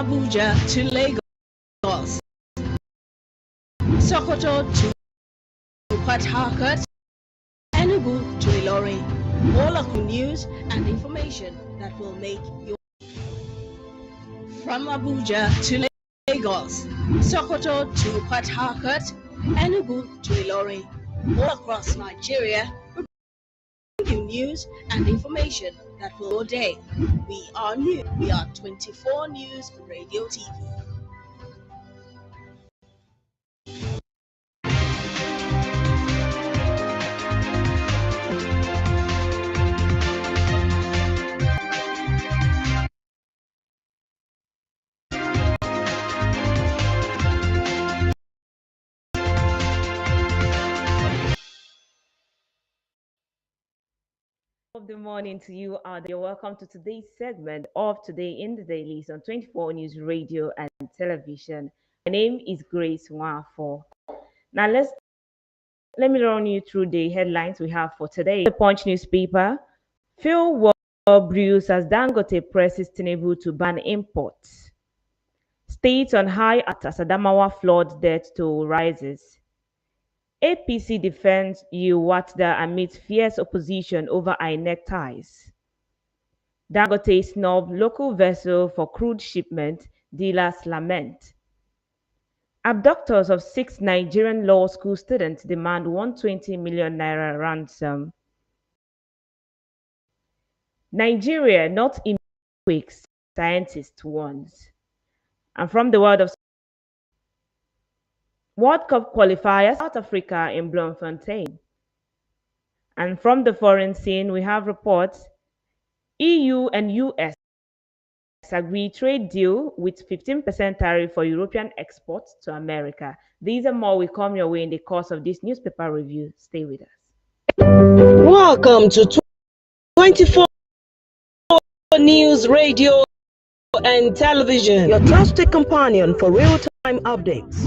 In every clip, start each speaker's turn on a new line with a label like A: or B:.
A: Abuja to Lagos, Sokoto to Port Harcourt, Enugu to Ilorin. All local news and information that will make your from Abuja to Lagos, Sokoto to Port Harcourt, Enugu to Ilorin. All across Nigeria, we bring you news and information that will your day. We are new. We are 24 News Radio TV.
B: Good morning to you out there. Welcome to today's segment of Today in the Dailies on 24 News Radio and Television. My name is Grace Wafo. Now let me run you through the headlines we have for today. The Punch newspaper: fuel war brews as Dangote presses Tinubu to ban imports. States on high alert as Adamawa flood death toll rises. APC defends Watda amid fierce opposition over INEC ties. Dangote snub local vessel for crude shipment, dealers lament. Abductors of 6 Nigerian law school students demand 120 million naira ransom. Nigeria not in quakes, scientist warns. And from the world of World Cup qualifiers, South Africa in Bloemfontein. And from the foreign scene, we have reports: EU and US agree trade deal with 15% tariff for European exports to America. These and more will come your way in the course of this newspaper review. Stay with us.
C: Welcome to 24 News Radio and Television, your trusted companion for real-time updates.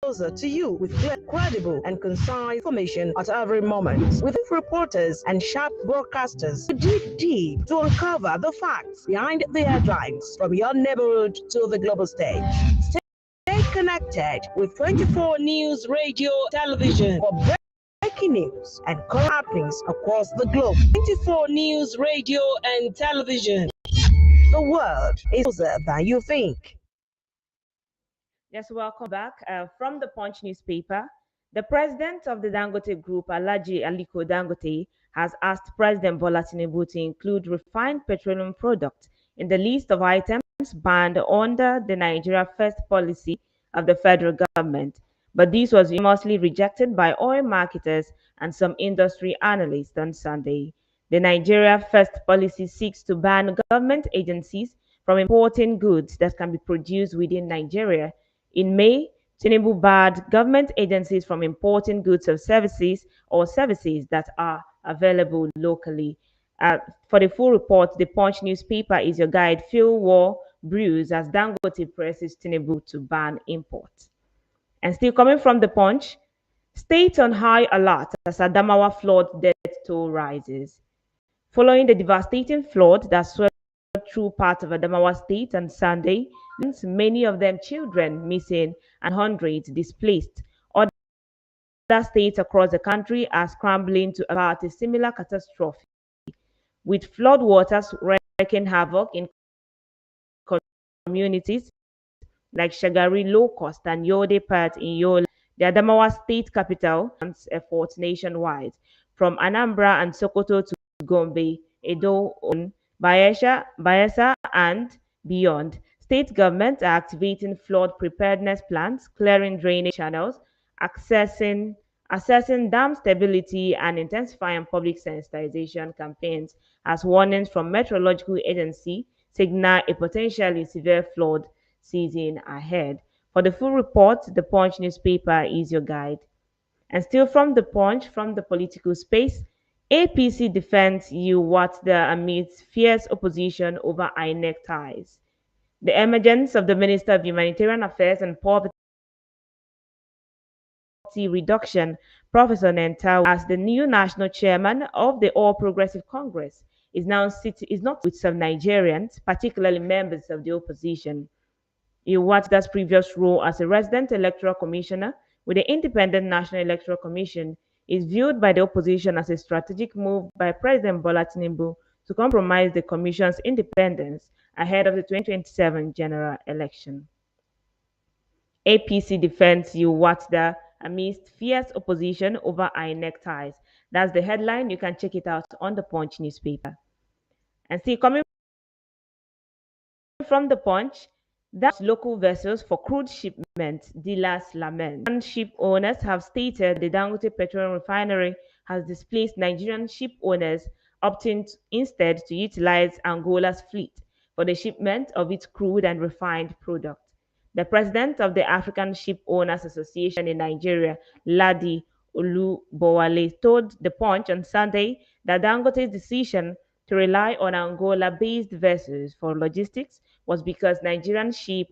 C: Closer to you with clear, credible, and concise information at every moment. With reporters and sharp broadcasters who dig deep to uncover the facts behind the headlines from your neighborhood to the global stage. Stay connected with 24 News Radio Television for breaking news and current happenings across the globe. 24 News Radio and Television. The world is closer than you think.
B: Yes, welcome back. From the Punch newspaper, the president of the Dangote Group, Alhaji Aliko Dangote, has asked President Bola Tinubu to include refined petroleum products in the list of items banned under the Nigeria First policy of the federal government. But this was unanimously rejected by oil marketers and some industry analysts on Sunday. The Nigeria First policy seeks to ban government agencies from importing goods that can be produced within Nigeria. In May, Tinubu barred government agencies from importing goods or services that are available locally. For the full report, the Punch newspaper is your guide. Fuel war brews as Dangote presses Tinubu to ban imports. And still coming from the Punch, states on high alert as Adamawa flood death toll rises. Following the devastating flood that swept through parts of Adamawa State on Sunday, many of them children missing and hundreds displaced. Other states across the country are scrambling to avert a similar catastrophe, with floodwaters wreaking havoc in communities like Shagari Low Cost and Yode Part in Yola, the Adamawa State capital, efforts nationwide, from Anambra and Sokoto to Gombe, Edo, Bayelsa, and beyond. State governments are activating flood preparedness plans, clearing drainage channels, assessing dam stability, and intensifying public sensitization campaigns as warnings from meteorological agency signal a potentially severe flood season ahead. For the full report, the Punch newspaper is your guide. And still from the Punch, from the political space, APC defends Watda amidst fierce opposition over INEC ties. The emergence of the Minister of Humanitarian Affairs and Poverty Reduction, Professor Nentawe, as the new national chairman of the All Progressive Congress, is not with some Nigerians, particularly members of the opposition. Iwatda's previous role as a resident electoral commissioner with the Independent National Electoral Commission is viewed by the opposition as a strategic move by President Bola Tinubu to compromise the commission's independence ahead of the 2027 general election. APC defends Iwatda amidst fierce opposition over INEC ties. That's the headline. You can check it out on the Punch newspaper. And see, coming from the Punch, that's local vessels for crude shipment, dealers lament. And ship owners have stated the Dangote Petroleum Refinery has displaced Nigerian ship owners, opting instead to utilize Angola's fleet for the shipment of its crude and refined product. The president of the African Ship Owners Association in Nigeria, Ladi Olubowale, told The Punch on Sunday that Dangote's decision to rely on Angola-based vessels for logistics was because Nigerian ship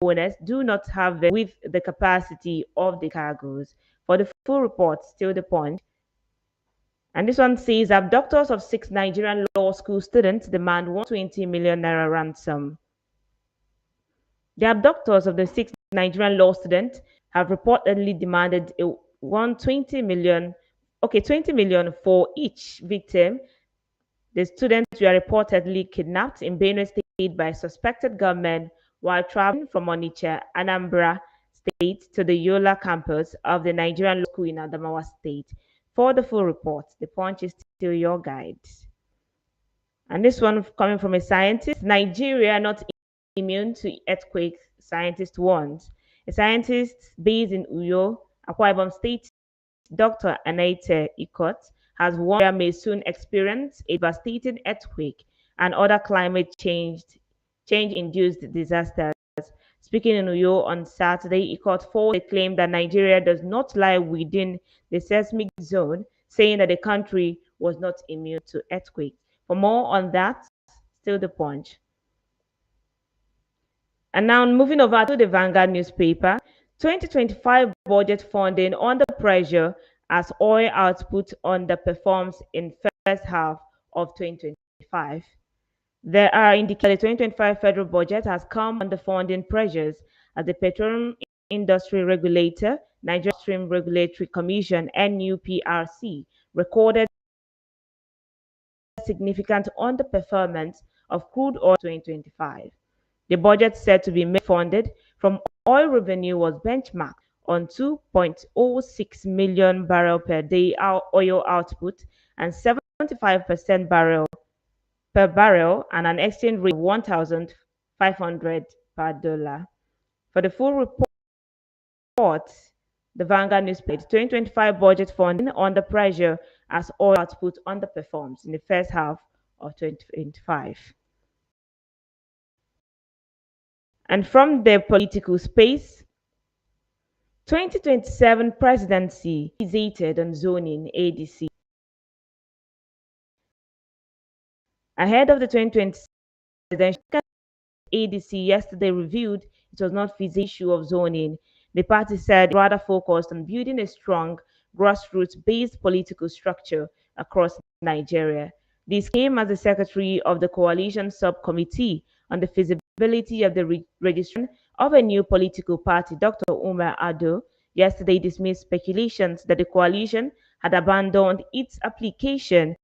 B: owners do not have with the capacity of the cargoes. For the full report, still The Punch. And this one says abductors of 6 Nigerian law school students demand 120 million naira ransom. The abductors of the 6 Nigerian law students have reportedly demanded a 120 million, 20 million for each victim. The students were reportedly kidnapped in Benue State by suspected gunmen while traveling from Onitsha, Anambra State to the Yola campus of the Nigerian Law School in Adamawa State. For the full report, The Punch is still your guide. And this one coming from a scientist, Nigeria not immune to earthquakes, scientist warns. A scientist based in Uyo, Akwa Ibom State, Dr. Anaite Ikot, has warned Nigeria may soon experience a devastating earthquake and other climate change-induced disasters. Speaking in Uyo on Saturday, Ikot forwarded the claim that Nigeria does not lie within the seismic zone, saying that the country was not immune to earthquakes. For more on that, still The Punch. And now moving over to the Vanguard newspaper, 2025 budget funding under pressure as oil output underperforms in first half of 2025. There are indicated the 2025 federal budget has come under funding pressures as the Petroleum Industry Regulator, Nigeria Stream Regulatory Commission (NUPRC) recorded significant underperformance of crude oil in 2025. The budget said to be funded from oil revenue was benchmarked on 2.06 million barrel per day oil output and 75% barrel per barrel and an exchange rate of 1,500 per dollar. For the full report, the Vanguard newspaper, 2025 budget funding under pressure as oil output underperforms in the first half of 2025. And from the political space, 2027 presidency fixated on zoning ADC. Ahead of the 2027 presidential ADC yesterday revealed it was not the issue of zoning. The party said rather focused on building a strong grassroots-based political structure across Nigeria. This came as the secretary of the coalition subcommittee on the feasibility of the registration of a new political party, Dr. Umar Ado, yesterday dismissed speculations that the coalition had abandoned its application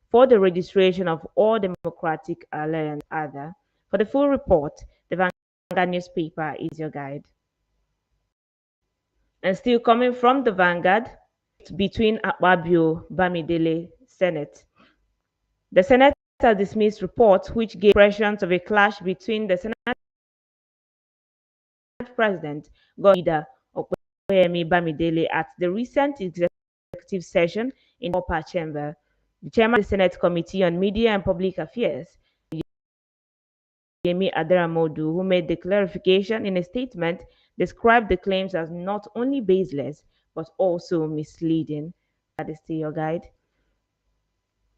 B: for the registration of All Democratic Alliance (ADA). For the full report, the Vanguard newspaper is your guide. And still coming from the Vanguard, between Akpabio Bamidele Senate. The Senate has dismissed reports which gave impressions of a clash between the Senate President, God leader Okoyemi Bamidele, at the recent executive session in the upper chamber. The chairman of the Senate Committee on Media and Public Affairs, Yemi Adaramodu, who made the clarification in a statement, described the claims as not only baseless but also misleading. That is still your guide.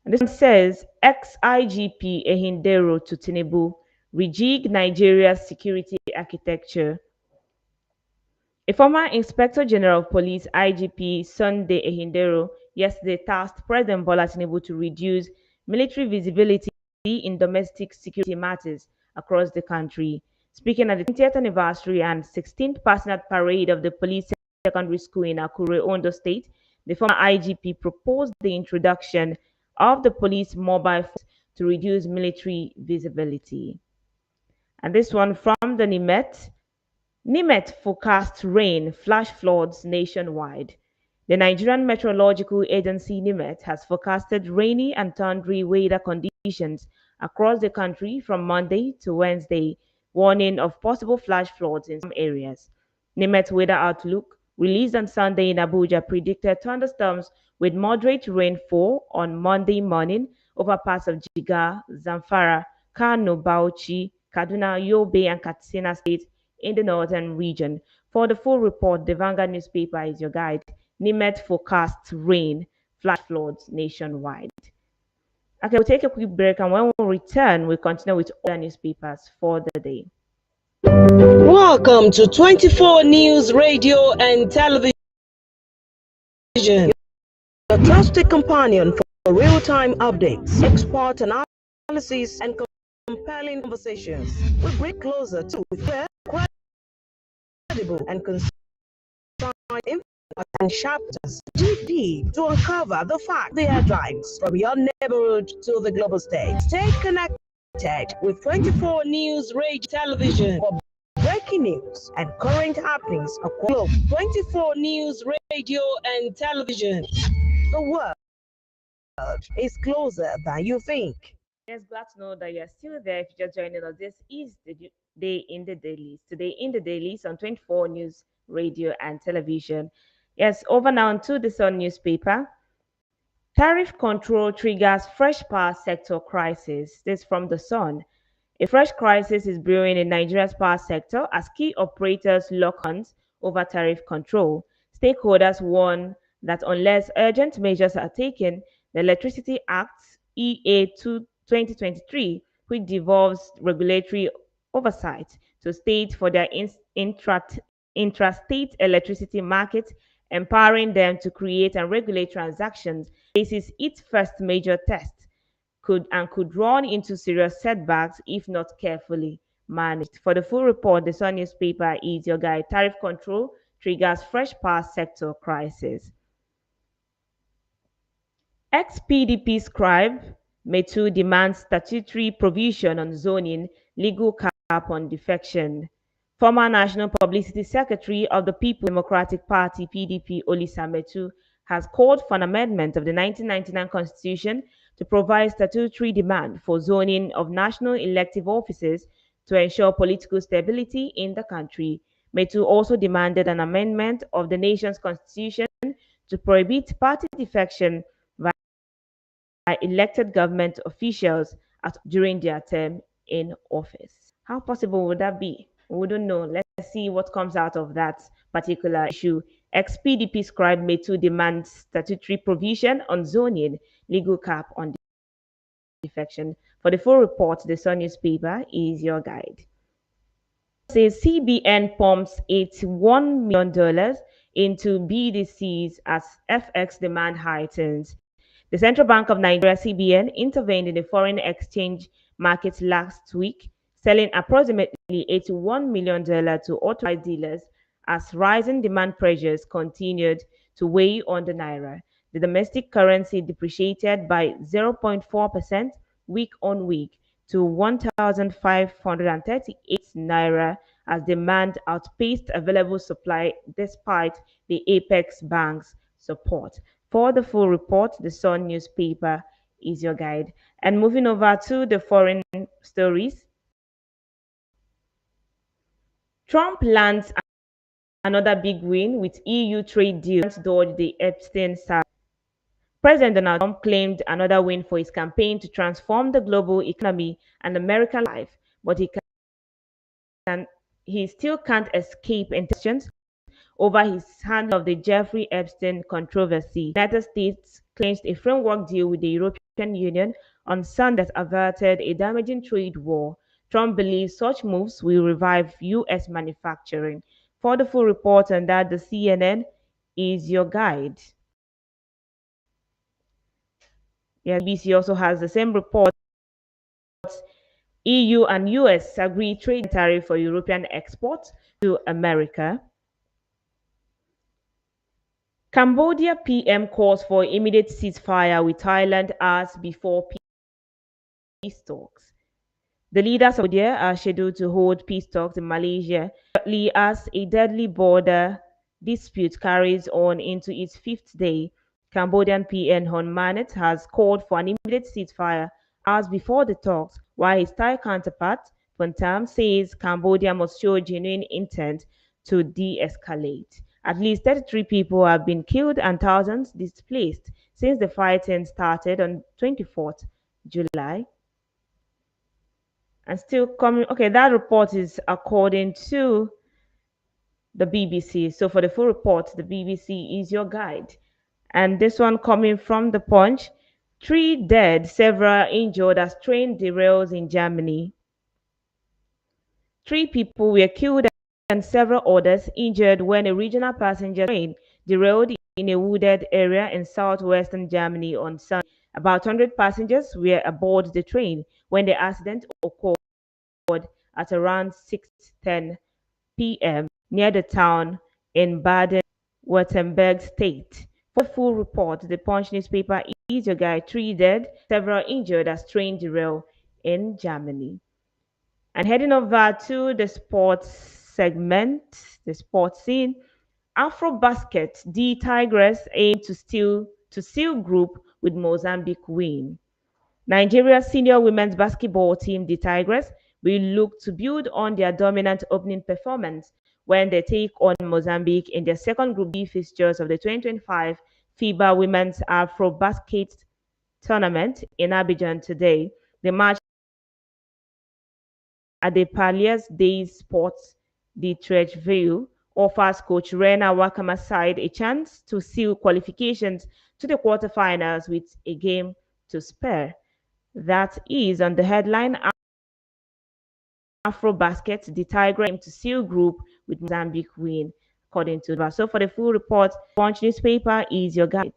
B: And this one says, ex-IGP Ehindero to Tinubu, rejig Nigeria's security architecture. A former Inspector General of Police IGP Sunday Ehindero yesterday tasked President Bola Tinubu to reduce military visibility in domestic security matters across the country. Speaking at the 20th anniversary and 16th Personal Parade of the Police Secondary School in Akure, Ondo State, the former IGP proposed the introduction of the police mobile force to reduce military visibility. And this one from the Nimet. Nimet forecast rain, flash floods nationwide. The Nigerian Meteorological Agency Nimet has forecasted rainy and thundery weather conditions across the country from Monday to Wednesday, warning of possible flash floods in some areas. Nimet Weather Outlook, released on Sunday in Abuja, predicted thunderstorms with moderate rainfall on Monday morning over parts of Jigar, Zamfara, Kano, Bauchi, Kaduna, Yobe, and Katsina states in the northern region. For the full report, the Vanguard newspaper is your guide. Nimet forecasts rain, flash floods nationwide. Okay, we'll take a quick break, and when we return, we'll continue with other newspapers for the day.
C: Welcome to 24 News Radio and Television, your trusted companion for real-time updates, expert analysis, and compelling conversations. We bring closer to credible and concise information and chapters deep to uncover the fact, the headlines from your neighborhood to the global stage. Stay connected with 24 News Radio Television for breaking news and current happenings across 24 News Radio and Television. The world is closer than you think.
B: Yes, glad to know that you're still there. If you're just joining us, this is the day in the dailies. Today in the dailies on 24 News Radio and Television. Yes, over now to the Sun newspaper. Tariff control triggers fresh power sector crisis. This from the Sun. A fresh crisis is brewing in Nigeria's power sector as key operators lock horns over tariff control. Stakeholders warn that unless urgent measures are taken, the Electricity Act EA 2023, which devolves regulatory oversight to states for their intrastate electricity market, empowering them to create and regulate transactions, faces its first major test could run into serious setbacks if not carefully managed. For the full report, the Sun newspaper is your guide. Tariff control triggers fresh power sector crisis. Ex-PDP scribe Metu demands statutory provision on zoning, legal cap on defection. Former National Publicity Secretary of the People's Democratic Party (PDP), Olisa Metu, has called for an amendment of the 1999 Constitution to provide statutory demand for zoning of national elective offices to ensure political stability in the country. Metu also demanded an amendment of the nation's constitution to prohibit party defection by elected government officials during their term in office. How possible would that be? We don't know. Let's see what comes out of that particular issue. Ex-PDP scribe Metu demands statutory provision on zoning, legal cap on defection. For the full report, the Sun newspaper is your guide. Says CBN pumps $81 million into BDCs as FX demand heightens. The Central Bank of Nigeria (CBN) intervened in the foreign exchange market last week, selling approximately $81 million to authorized dealers as rising demand pressures continued to weigh on the naira. The domestic currency depreciated by 0.4% week on week to 1,538 naira as demand outpaced available supply despite the apex bank's support. For the full report, the Sun newspaper is your guide. And moving over to the foreign stories, Trump lands another big win with EU trade deals to dodge the Epstein saga. President Donald Trump claimed another win for his campaign to transform the global economy and American life, but he still can't escape intentions over his handling of the Jeffrey Epstein controversy. The United States clinched a framework deal with the European Union on Sunday that averted a damaging trade war. Trump believes such moves will revive U.S. manufacturing. For the full report on that, the CNN is your guide. Yeah, BBC also has the same report. EU and US agree trade tariff for European exports to America. Cambodia PM calls for immediate ceasefire with Thailand hours before peace talks. The leaders of Cambodia are scheduled to hold peace talks in Malaysia shortly as a deadly border dispute carries on into its fifth day. Cambodian PN Hun Manet has called for an immediate ceasefire hours before the talks, while his Thai counterpart, Puntam, says Cambodia must show genuine intent to de-escalate. At least 33 people have been killed and thousands displaced since the fighting started on 24th July. And still coming, okay, that report is according to the BBC. So for the full report, the BBC is your guide. And this one coming from the Punch: 3 dead, several injured as train derails in Germany. 3 people were killed and several others injured when a regional passenger train derailed in a wooded area in southwestern Germany on Sunday. About 100 passengers were aboard the train when the accident occurred at around 6:10 p.m. near the town in Baden-Württemberg state. For the full report, the Punch newspaper is your guide: 3 dead, several injured as train derail in Germany. And heading over to the sports segment, the sports scene, Afrobasket, the Tigress aim to seal group with Mozambique win. Nigeria's senior women's basketball team, the Tigress, will look to build on their dominant opening performance when they take on Mozambique in their second Group B fixtures of the 2025 FIBA Women's Afrobasket Tournament in Abidjan today. The match at the Paliers Days Sports de Trècheville offers coach Rena Wakama's side a chance to seal qualifications to the quarterfinals with a game to spare. That is on the headline: Afrobasket, the Tiger aim to seal group with Mozambique win, according to the. So for the full report, Punch newspaper is your guide.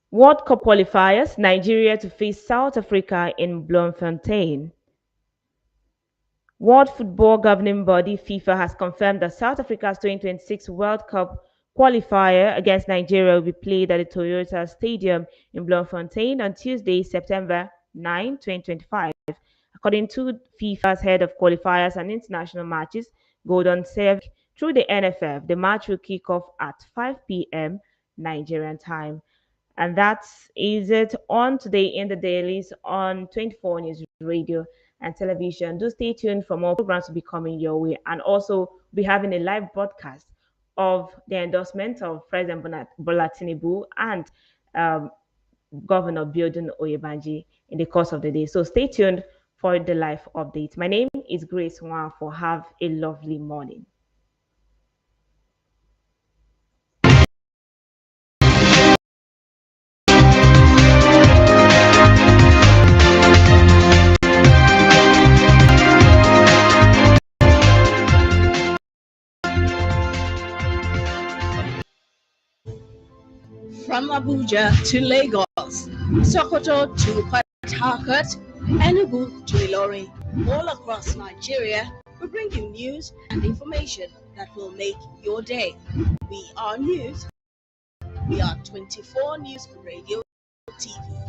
B: World Cup qualifiers: Nigeria to face South Africa in Bloemfontein. World Football Governing Body FIFA has confirmed that South Africa's 2026 World Cup qualifier against Nigeria will be played at the Toyota Stadium in Bloemfontein on Tuesday, September 9, 2025. According to FIFA's head of qualifiers and international matches, Gordon Sevic, through the NFF, the match will kick off at 5 p.m. Nigerian time. And that is it on today in the dailies on 24 News Radio and Television. Do stay tuned for more programs to be coming your way, and also be having a live broadcast of the endorsement of President Bola Tinubu and Governor Biodun Oyebanji in the course of the day. So stay tuned for the live update. My name is Grace Nwafo. Have a lovely morning.
A: From Abuja to Lagos, Sokoto to Port Harcourt, Enugu to Ilorin, all across Nigeria, we bring you news and information that will make your day. We are news. We are 24 News Radio TV.